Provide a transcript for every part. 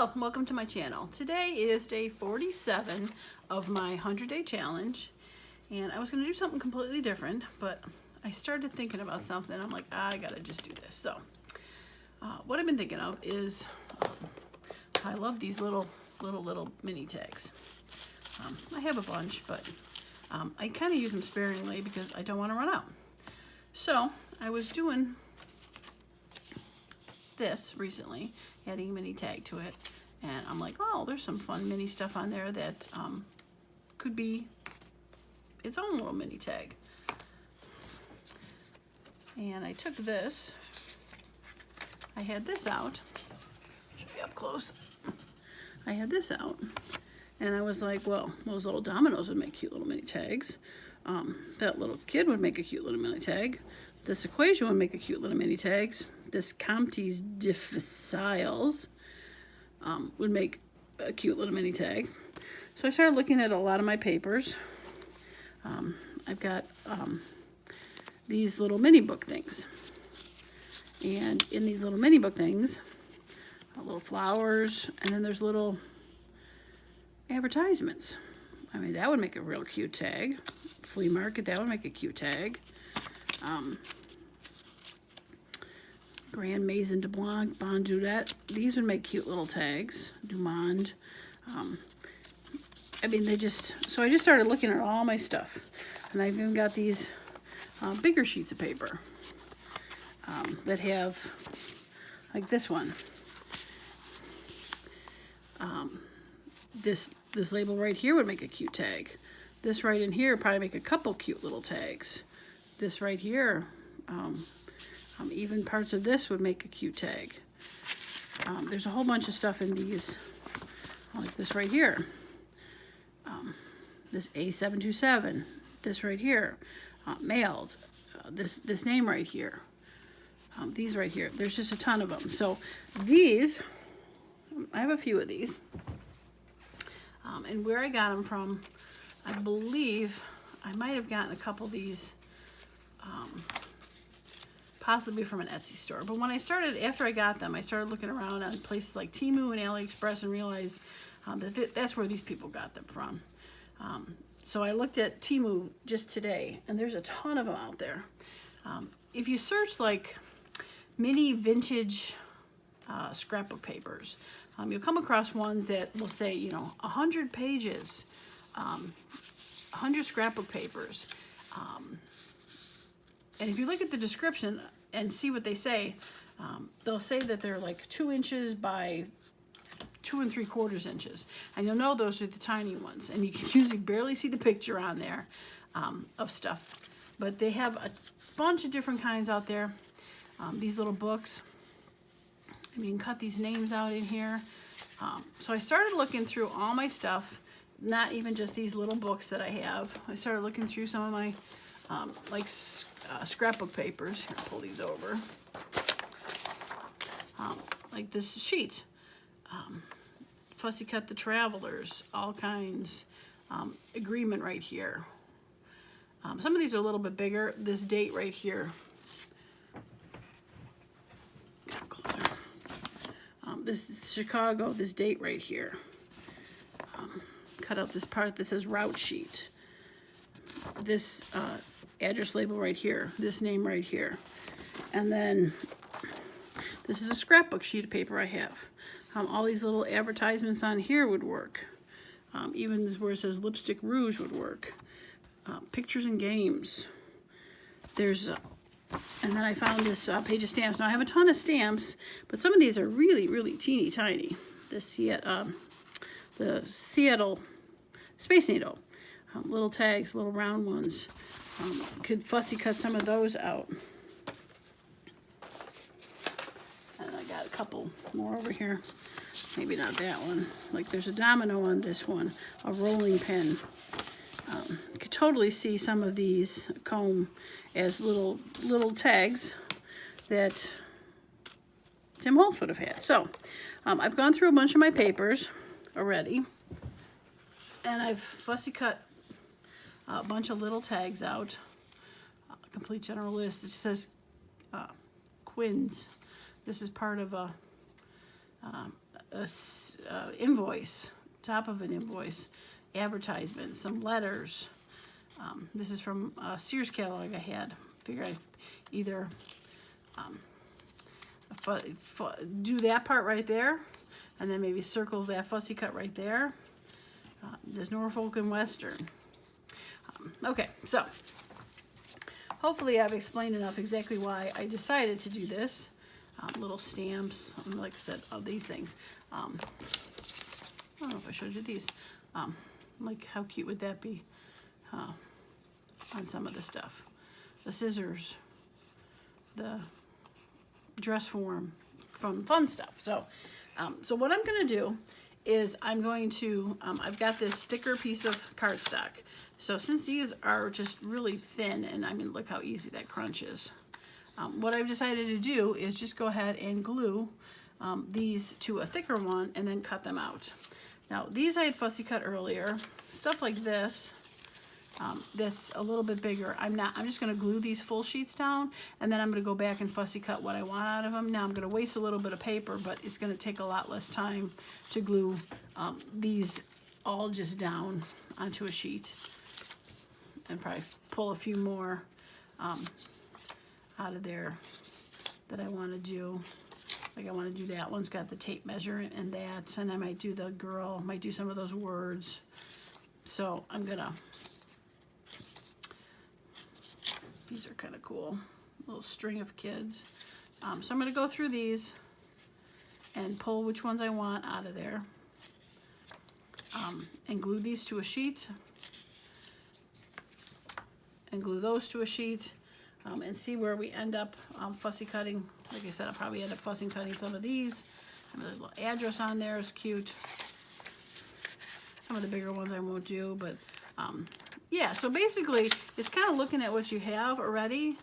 Hello, welcome to my channel. Today is day 47 of my 100-day challenge, and I was going to do something completely different, but I started thinking about something. I'm like, I gotta just do this. So what I've been thinking of is I love these little mini tags. I have a bunch, but I kind of use them sparingly because I don't want to run out. So I was doing this recently, adding a mini tag to it, and I'm like, oh, there's some fun mini stuff on there that could be its own little mini tag. And I took this, I had this out, should be up close, I had this out, and I was like, well, those little dominoes would make cute little mini tags, that little kid would make a cute little mini tag, this equation would make a cute little mini tags, this Comte's difficiles would make a cute little mini tag. So I started looking at a lot of my papers. I've got these little mini book things, and in these little mini book things, little flowers, and then there's little advertisements. I mean, that would make a real cute tag. Flea market, that would make a cute tag. Grand Maison de Blanc, Bon Dudette, these would make cute little tags. Dumond. I mean, so I just started looking at all my stuff. And I've even got these bigger sheets of paper that have, like this one. This label right here would make a cute tag. This right in here would probably make a couple cute little tags. This right here, even parts of this would make a cute tag. There's a whole bunch of stuff in these, like this right here. This A727, this right here, mailed. This name right here. These right here. There's just a ton of them. So these, I have a few of these. And where I got them from, I believe I might have gotten a couple of these possibly from an Etsy store. But when I started, after I got them, I started looking around on places like Temu and AliExpress and realized that that's where these people got them from. So I looked at Temu just today, and there's a ton of them out there. If you search like mini vintage scrapbook papers, you'll come across ones that will say, 100 pages, 100 scrapbook papers. And if you look at the description and see what they say, they'll say that they're like 2 inches by 2 3/4 inches. And you'll know those are the tiny ones. And you can usually barely see the picture on there of stuff. But they have a bunch of different kinds out there. These little books. And you can cut these names out in here. So I started looking through all my stuff, not even just these little books that I have. I started looking through some of my scrapbook papers. Here, pull these over. Like this sheet. Fussy Cut the Travelers, all kinds. Agreement right here. Some of these are a little bit bigger. This date right here. Get closer. This is Chicago, this date right here. Cut out this part that says route sheet. This address label right here, this name right here. And then this is a scrapbook sheet of paper I have. All these little advertisements on here would work. Even where it says lipstick rouge would work. Pictures and games. There's, and then I found this page of stamps. Now I have a ton of stamps, but some of these are really teeny tiny. The Seattle Space Needle. Little tags, little round ones. Could fussy cut some of those out. And I got a couple more over here. Maybe not that one. Like there's a domino on this one. A rolling pin. You could totally see some of these comb as little tags that Tim Holtz would have had. So I've gone through a bunch of my papers already. And I've fussy cut a bunch of little tags out. Complete general list. It says Quins. This is part of a invoice, top of an invoice, advertisement, some letters. This is from a Sears catalog I had. Figure I'd either do that part right there, and then maybe circle that fussy cut right there. There's Norfolk and Western. Okay, so hopefully I've explained enough exactly why I decided to do this. Little stamps, like I said, of these things. I don't know if I showed you these. Like, how cute would that be on some of the stuff? The scissors, the dress form, fun stuff. So, so what I'm going to do is I'm going to, I've got this thicker piece of cardstock. So since these are just really thin, and I mean, look how easy that crunch is. What I've decided to do is just go ahead and glue these to a thicker one and then cut them out. Now, these I had fussy cut earlier. Stuff like this, that's a little bit bigger. I'm just going to glue these full sheets down, and then I'm going to go back and fussy cut what I want out of them. Now, I'm going to waste a little bit of paper, but it's going to take a lot less time to glue these all just down onto a sheet, and probably pull a few more out of there that I want to do. Like, I want to do that one's got the tape measure and that, and I might do the girl, might do some of those words. So I'm gonna, these are kind of cool, a little string of kids. So I'm gonna go through these and pull which ones I want out of there, and glue these to a sheet, and glue those to a sheet. And see where we end up fussy cutting. Like I said, I'll probably end up fussy cutting some of these. There's a little address on there, it's cute. Some of the bigger ones I won't do, but yeah, so basically it's kind of looking at what you have already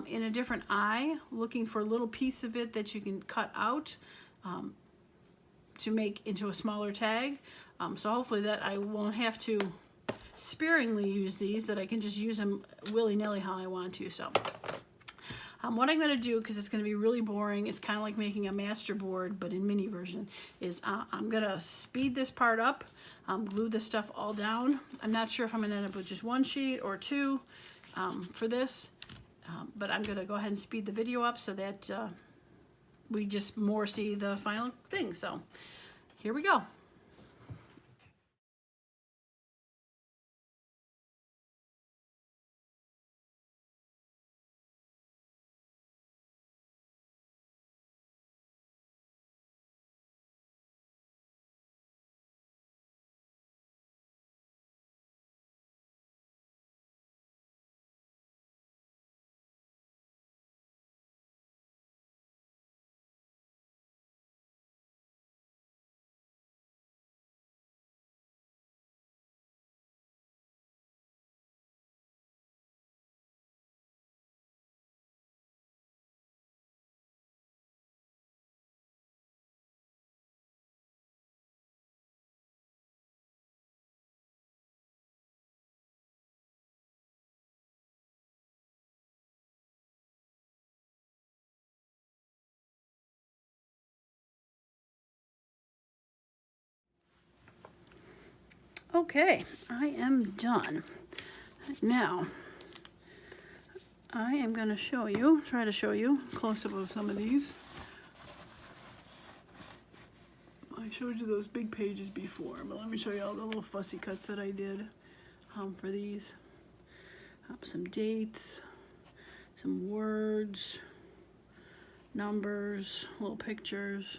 in a different eye, looking for a little piece of it that you can cut out to make into a smaller tag. So hopefully that I won't have to sparingly use these, that I can just use them willy-nilly how I want to. So what I'm going to do, because it's going to be really boring, it's kind of like making a master board but in mini version, is I'm going to speed this part up, glue this stuff all down. I'm not sure if I'm going to end up with just one sheet or two for this, but I'm going to go ahead and speed the video up so that we just more see the final thing. So here we go. Okay, I am done. Now, I am going to show you, try to show you a close-up of some of these. I showed you those big pages before, but let me show you all the little fussy cuts that I did for these. Some dates, some words, numbers, little pictures,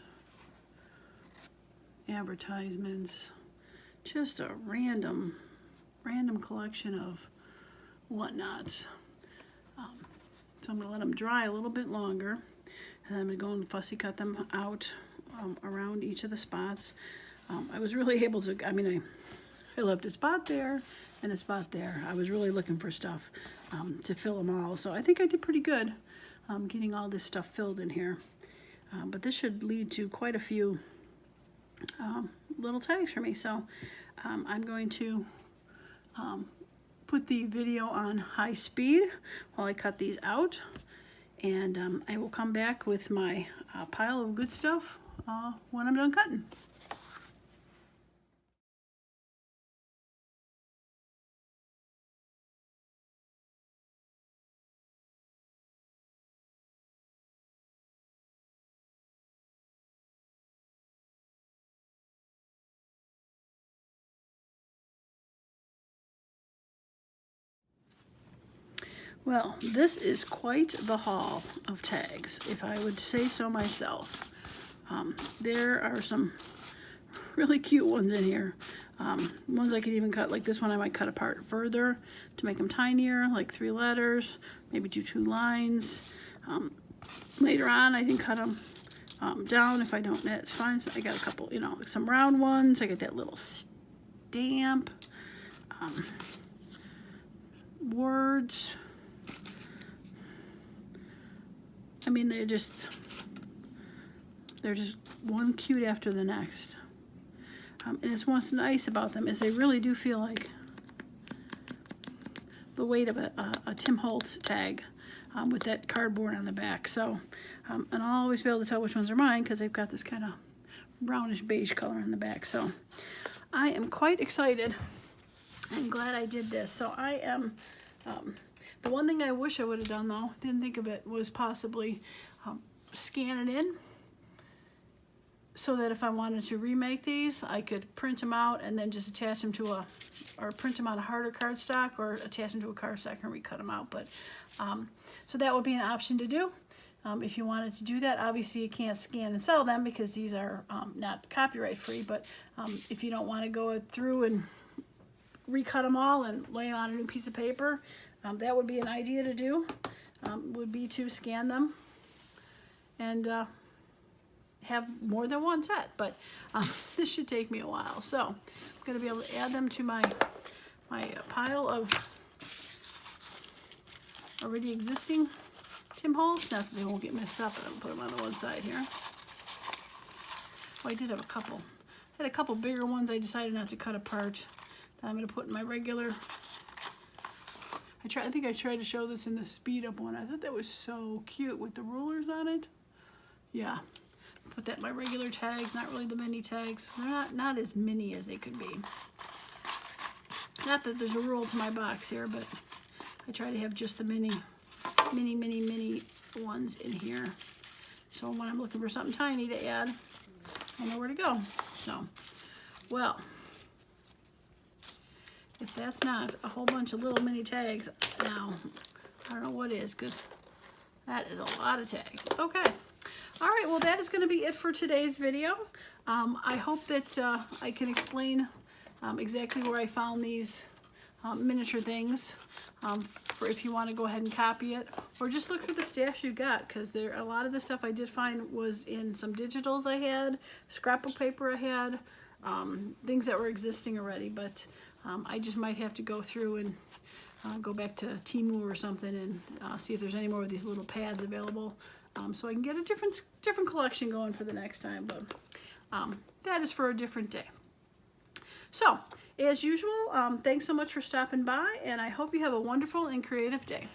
advertisements. Just a random collection of whatnots. So I'm going to let them dry a little bit longer, and then I'm going to go and fussy cut them out around each of the spots. I was really able to, I mean, I left a spot there and a spot there. I was really looking for stuff to fill them all, so I think I did pretty good getting all this stuff filled in here. But this should lead to quite a few little tags for me. So I'm going to put the video on high speed while I cut these out, and I will come back with my pile of good stuff when I'm done cutting. Well, this is quite the haul of tags, if I would say so myself. There are some really cute ones in here. Ones I could even cut, like this one I might cut apart further to make them tinier, like 3 letters, maybe do 2 lines. Later on I didn't cut them down. If I don't, that's fine. So I got a couple, you know, some round ones. I got that little stamp. Words. I mean, they're just one cute after the next. And it's what's nice about them is they really do feel like the weight of a Tim Holtz tag with that cardboard on the back. So, and I'll always be able to tell which ones are mine because they've got this kind of brownish beige color on the back. So I am quite excited. I'm glad I did this. So I am, the one thing I wish I would have done though, didn't think of it, was possibly scan it in so that if I wanted to remake these, I could print them out and then just attach them to or print them on a harder cardstock or attach them to a cardstock and recut them out. But so that would be an option to do. If you wanted to do that, obviously you can't scan and sell them because these are not copyright free, but if you don't want to go through and recut them all and lay them on a new piece of paper, that would be an idea to do, would be to scan them and have more than one set, but this should take me a while. So I'm going to be able to add them to my pile of already existing Tim Holtz. Not that they won't get messed up, but I'll put them on the one side here. Oh, I did have a couple. I had a couple bigger ones I decided not to cut apart that I'm going to put in my regular. I think I tried to show this in the speed up one. I thought that was so cute with the rulers on it. Yeah. Put that in my regular tags, not really the mini tags. They're not as mini as they could be. Not that there's a rule to my box here, but I try to have just the mini ones in here. So when I'm looking for something tiny to add, I know where to go. So, well, if that's not a whole bunch of little mini tags, now I don't know what is, because that is a lot of tags. Okay. All right, well, that is going to be it for today's video. I hope that I can explain exactly where I found these miniature things for if you want to go ahead and copy it, or just look at the stash you got, because there a lot of the stuff I did find was in some digitals I had, scrapbook paper I had, things that were existing already, but I just might have to go through and go back to Temu or something and see if there's any more of these little pads available. So I can get a different collection going for the next time, but that is for a different day. So, as usual, thanks so much for stopping by, and I hope you have a wonderful and creative day.